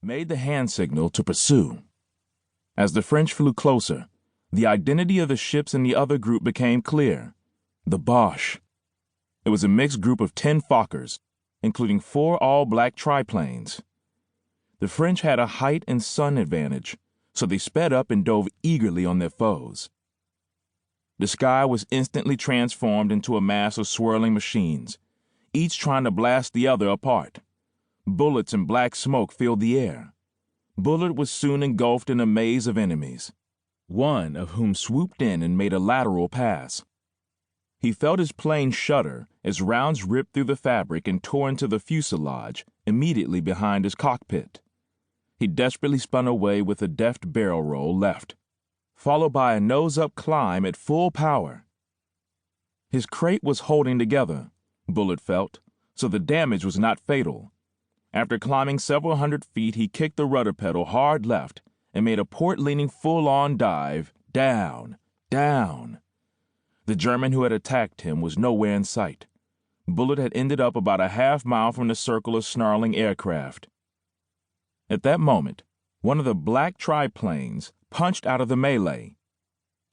made the hand signal to pursue. As the French flew closer, the identity of the ships in the other group became clear: the Boche. It was a mixed group of 10 Fokkers, including 4 all-black triplanes. The French had a height and sun advantage, so they sped up and dove eagerly on their foes. The sky was instantly transformed into a mass of swirling machines, each trying to blast the other apart. Bullets and black smoke filled the air. Bullard was soon engulfed in a maze of enemies, one of whom swooped in and made a lateral pass. He felt his plane shudder as rounds ripped through the fabric and tore into the fuselage immediately behind his cockpit. He desperately spun away with a deft barrel roll left, followed by a nose-up climb at full power. His crate was holding together, Bullard felt, so the damage was not fatal. After climbing several hundred feet, he kicked the rudder pedal hard left and made a port-leaning full-on dive, down. The German who had attacked him was nowhere in sight. Bullard had ended up about a half-mile from the circle of snarling aircraft. At that moment, one of the black triplanes punched out of the melee.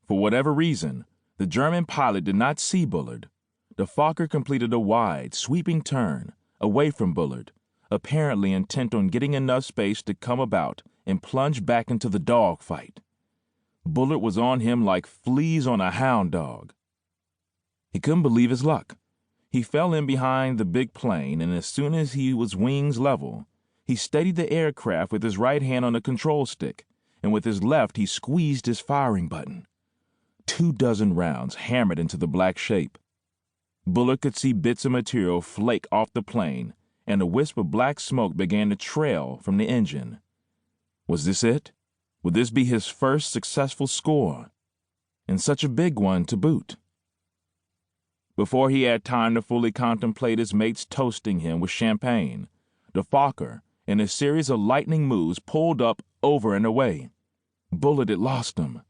For whatever reason, the German pilot did not see Bullard. The Fokker completed a wide, sweeping turn, away from Bullard, apparently intent on getting enough space to come about and plunge back into the dogfight. Bullard was on him like fleas on a hound dog. He couldn't believe his luck. He fell in behind the big plane, and as soon as he was wings level, he steadied the aircraft with his right hand on the control stick, and with his left he squeezed his firing button. 24 rounds hammered into the black shape. Bullard could see bits of material flake off the plane, and a wisp of black smoke began to trail from the engine. Was this it? Would this be his first successful score? And such a big one to boot. Before he had time to fully contemplate his mates toasting him with champagne, the Fokker, in a series of lightning moves, pulled up, over and away. Bullard had lost him.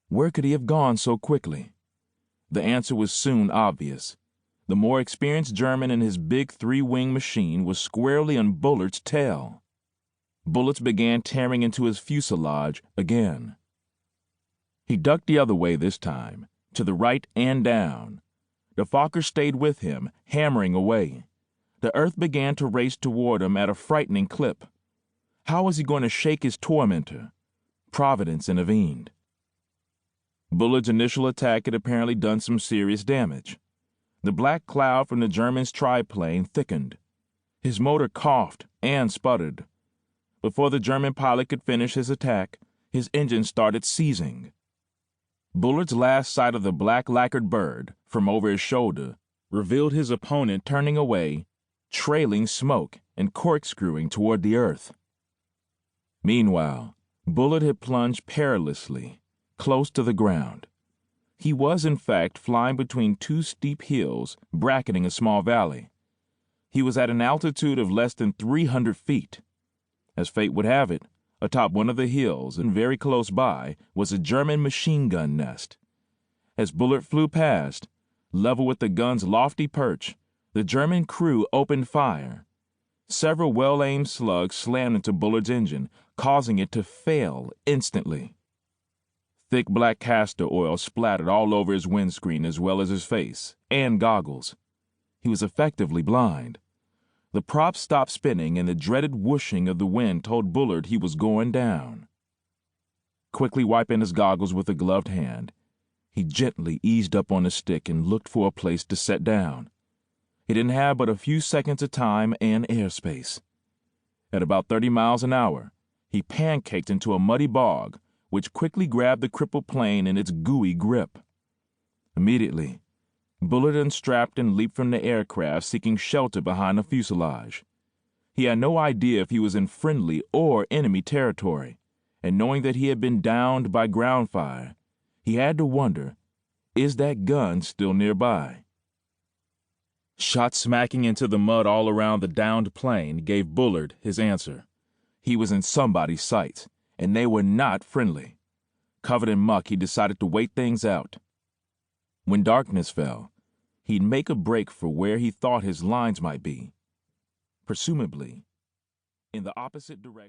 Where could he have gone so quickly? The answer was soon obvious. The more experienced German in his big 3-wing machine was squarely on Bullard's tail. Bullets began tearing into his fuselage again. He ducked the other way this time, to the right and down. The Fokker stayed with him, hammering away. The earth began to race toward him at a frightening clip. How was he going to shake his tormentor? Providence intervened. Bullard's initial attack had apparently done some serious damage. The black cloud from the German's triplane thickened. His motor coughed and sputtered. Before the German pilot could finish his attack, his engine started seizing. Bullard's last sight of the black lacquered bird, from over his shoulder, revealed his opponent turning away, trailing smoke and corkscrewing toward the earth. Meanwhile, Bullard had plunged perilously, close to the ground. He was, in fact, flying between 2 steep hills, bracketing a small valley. He was at an altitude of less than 300 feet. As fate would have it, atop one of the hills and very close by was a German machine gun nest. As Bullard flew past, level with the gun's lofty perch, the German crew opened fire. Several well-aimed slugs slammed into Bullard's engine, causing it to fail instantly. Thick black castor oil splattered all over his windscreen as well as his face and goggles. He was effectively blind. The props stopped spinning, and the dreaded whooshing of the wind told Bullard he was going down. Quickly wiping his goggles with a gloved hand, he gently eased up on the stick and looked for a place to set down. He didn't have but a few seconds of time and airspace. At about 30 miles an hour, he pancaked into a muddy bog, which quickly grabbed the crippled plane in its gooey grip. Immediately, Bullard unstrapped and leaped from the aircraft, seeking shelter behind the fuselage. He had no idea if he was in friendly or enemy territory, and knowing that he had been downed by ground fire, he had to wonder, is that gun still nearby? Shots smacking into the mud all around the downed plane gave Bullard his answer. He was in somebody's sights, and they were not friendly. Covered in muck, he decided to wait things out. When darkness fell, he'd make a break for where he thought his lines might be, presumably in the opposite direction.